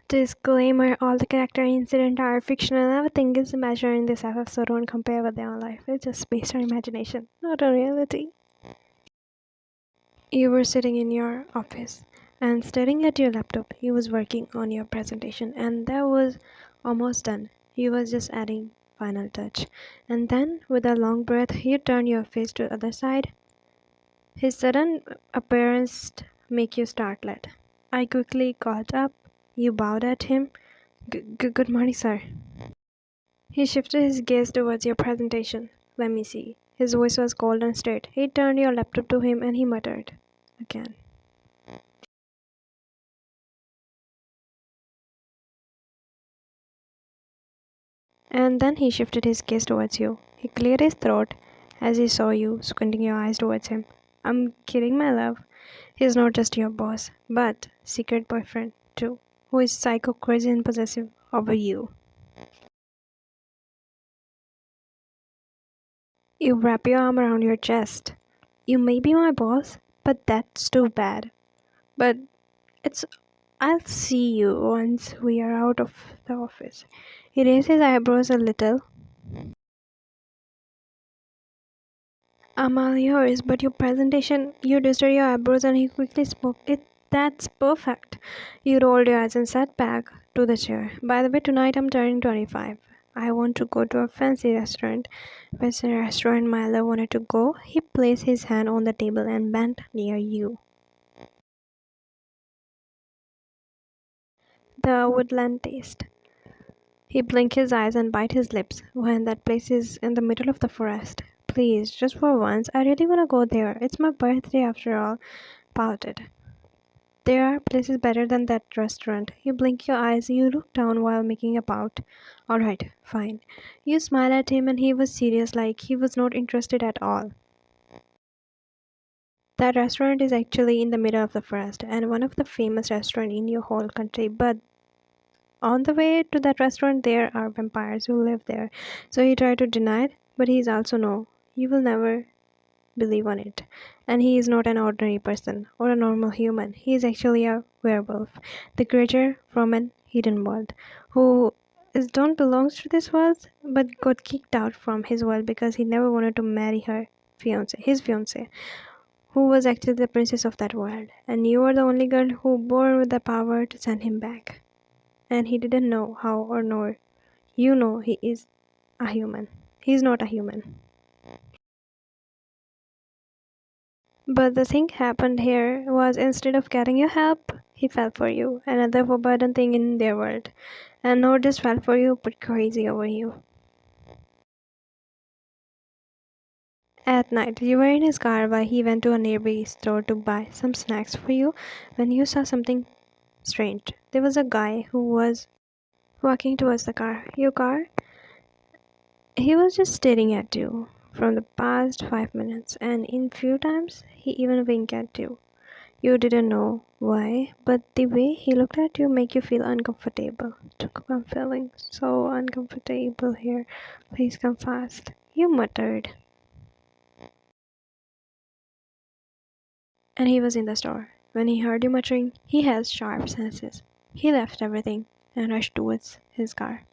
Disclaimer: all the character incidents are fictional. Everything is imaginary in this FF, so don't compare with their own life. It's just based on imagination, not on reality. You were sitting in your office and staring at your laptop. You was working on your presentation and that was almost done. You was just adding final touch. And then with a long breath you turned your face to the other side. His sudden appearance make you startled. I quickly got up. You bowed at him. Good morning, sir. He shifted his gaze towards your presentation. Let me see. His voice was cold and straight. He turned your laptop to him and he muttered. Again. And then he shifted his gaze towards you. He cleared his throat as he saw you, squinting your eyes towards him. I'm kidding, my love. He's not just your boss, but secret boyfriend, too, who is psycho crazy and possessive over you. You wrap your arm around your chest. You may be my boss, but that's too bad. But it's I'll see you once we are out of the office. He raised his eyebrows a little. I'm all yours, but your presentation, you dusted your eyebrows and he quickly spoke. That's perfect. You rolled your eyes and sat back to the chair. By the way, tonight I'm turning 25. I want to go to a fancy restaurant. Where's the restaurant Milo wanted to go? He placed his hand on the table and bent near you. The woodland taste. He blinked his eyes and bit his lips. When that place is in the middle of the forest. Please, just for once, I really want to go there. It's my birthday after all. Pouted. There are places better than that restaurant. You blink your eyes, you look down while making a pout. Alright, fine. You smile at him and he was serious like he was not interested at all. That restaurant is actually in the middle of the forest and one of the famous restaurants in your whole country, but on the way to that restaurant there are vampires who live there. So he tried to deny it, but he's also no. You will never believe on it. And he is not an ordinary person or a normal human. He is actually a werewolf, the creature from an hidden world, who is don't belongs to this world but got kicked out from his world because he never wanted to marry his fiance, who was actually the princess of that world. And you are the only girl who born with the power to send him back. And he didn't know how or nor you know he is a human. He's not a human. But the thing happened here was instead of getting you help, he fell for you, another forbidden thing in their world. And not just fell for you, but crazy over you. At night, you were in his car while he went to a nearby store to buy some snacks for you when you saw something strange. There was a guy who was walking towards your car. He was just staring at you from the past 5 minutes, and in few times he even winked at you. You didn't know why, but the way he looked at you make you feel uncomfortable. Jungkook, I'm feeling so uncomfortable here. Please come fast. You muttered. And he was in the store. When he heard you muttering, he has sharp senses. He left everything and rushed towards his car.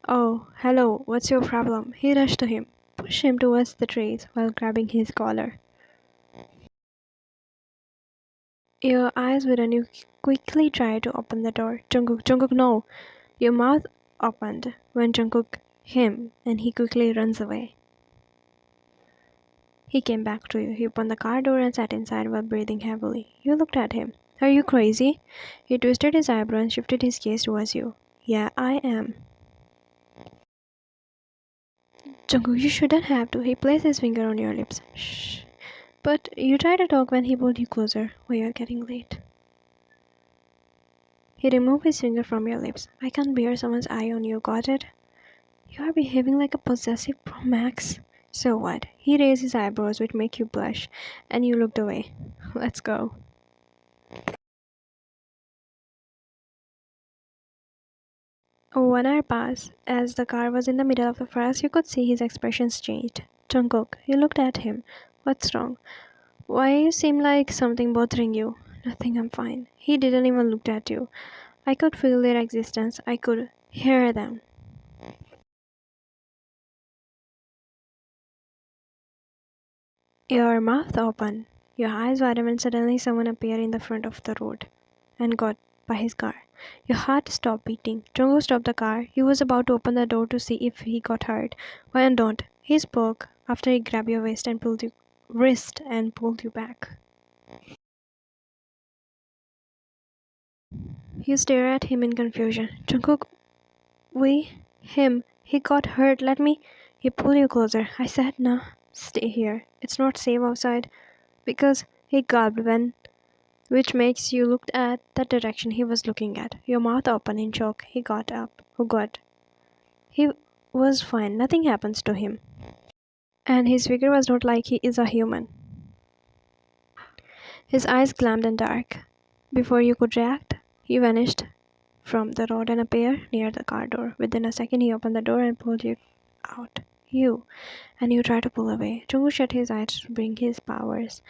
Oh, hello, what's your problem? He rushed to him, pushed him towards the trees while grabbing his collar. Your eyes widen, you quickly try to open the door. Jungkook, no! Your mouth opened when Jungkook him and he quickly runs away. He came back to you. He opened the car door and sat inside while breathing heavily. You looked at him. Are you crazy? He twisted his eyebrow and shifted his gaze towards you. Yeah, I am. Jungkook, you shouldn't have to. He placed his finger on your lips. Shh. But you tried to talk when he pulled you closer. We are getting late. He removed his finger from your lips. I can't bear someone's eye on you, got it? You are behaving like a possessive Pro Max. So what? He raised his eyebrows, which make you blush, and you looked away. Let's go. 1 hour passed. As the car was in the middle of the forest, you could see his expressions changed. Jungkook, you looked at him. What's wrong? Why you seem like something bothering you? Nothing, I'm fine. He didn't even look at you. I could feel their existence. I could hear them. Your mouth open, your eyes wide, and suddenly someone appeared in the front of the road and got by his car. Your heart stopped beating. Jungkook stopped the car. He was about to open the door to see if he got hurt. Why don't? He spoke after he grabbed your wrist and pulled you back. You stare at him in confusion. Jungkook, he got hurt. Let me. He pulled you closer. I said, no, stay here. It's not safe outside. Because he gulped when, which makes you look at the direction he was looking at. Your mouth open in shock. He got up. Oh God. He was fine. Nothing happens to him. And his figure was not like he is a human. His eyes gleamed and dark. Before you could react, he vanished from the road and appeared near the car door. Within a second, he opened the door and pulled you out. And you tried to pull away. Jungkook shut his eyes to bring his powers,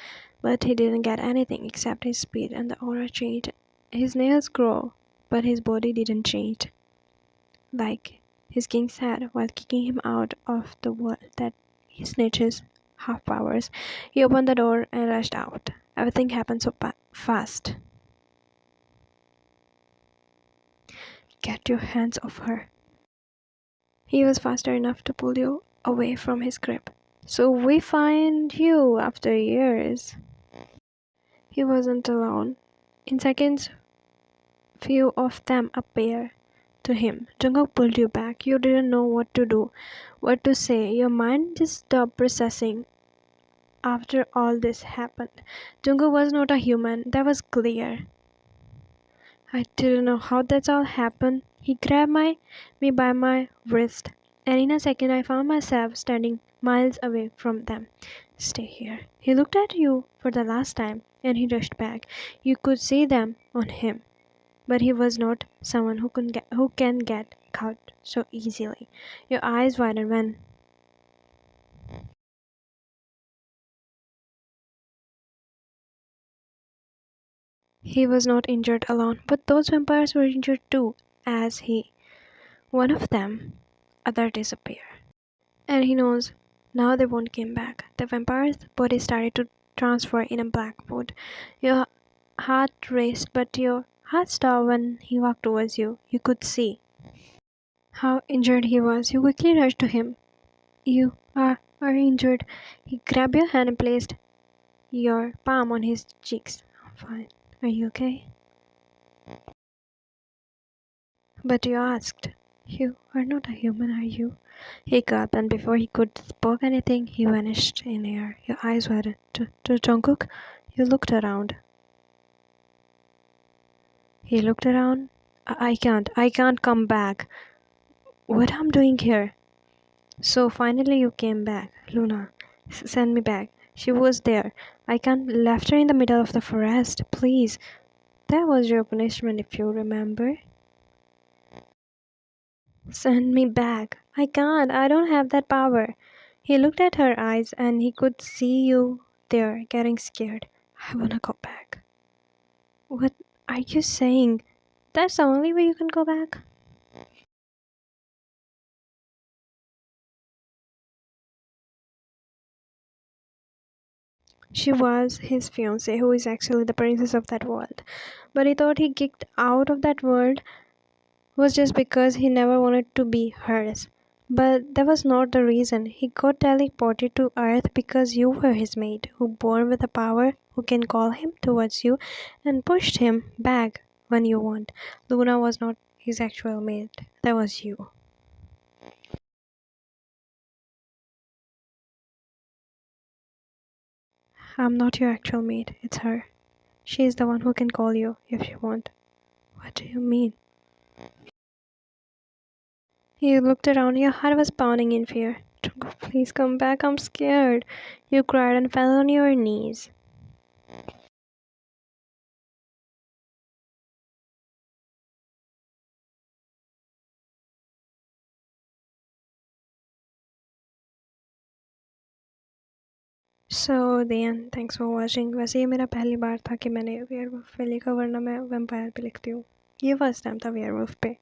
but he didn't get anything except his speed and the aura changed. His nails grew, but his body didn't change. Like his king said while kicking him out of the world that he snitches half powers. He opened the door and rushed out. Everything happened so fast. Get your hands off her. He was faster enough to pull you away from his grip. So we find you after years. He wasn't alone. In seconds, few of them appeared to him. Jungkook pulled you back. You didn't know what to do, what to say. Your mind just stopped processing. After all this happened, Jungkook was not a human. That was clear. I didn't know how that's all happened. He grabbed me by my wrist, and in a second I found myself standing miles away from them. Stay here. He looked at you for the last time, and he rushed back. You could see them on him, but he was not someone who can get caught so easily. Your eyes widened when he was not injured alone, but those vampires were injured too, as one of them, other disappeared. And he knows now they won't come back. The vampire's body started to transfer in a black wood. Your heart raced, but your heart stopped when he walked towards you. You could see how injured he was. You quickly rushed to him. You are injured. He grabbed your hand and placed your palm on his cheeks. I'm fine. Are you okay? But you asked. You are not a human, are you? He gulped, and before he could spoke anything, he vanished in air. Your eyes widened. To Jungkook, you looked around. He looked around. I can't come back. What I'm doing here? So finally you came back, Luna. Send me back. She was there. I can't left her in the middle of the forest. Please. That was your punishment, if you remember. Send me back. I can't. I don't have that power. He looked at her eyes and he could see you there getting scared. I wanna go back. What are you saying? That's the only way you can go back? She was his fiancée, who is actually the princess of that world. But he thought he kicked out of that world was just because he never wanted to be hers. But that was not the reason. He got teleported to Earth because you were his mate, who born with a power who can call him towards you and pushed him back when you want. Luna was not his actual mate. That was you. I'm not your actual mate. It's her. She is the one who can call you if you want. What do you mean? You looked around. Your heart was pounding in fear. Junko, please come back. I'm scared. You cried and fell on your knees. So then thanks for watching. वैसे ये मेरा पहली बार था कि मैंने werewolf पे लिखा, वरना मैं वैम्पायर पे लिखती हूँ। ये फर्स्ट टाइम था वेयरवुल्फ पे।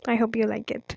I hope you like it.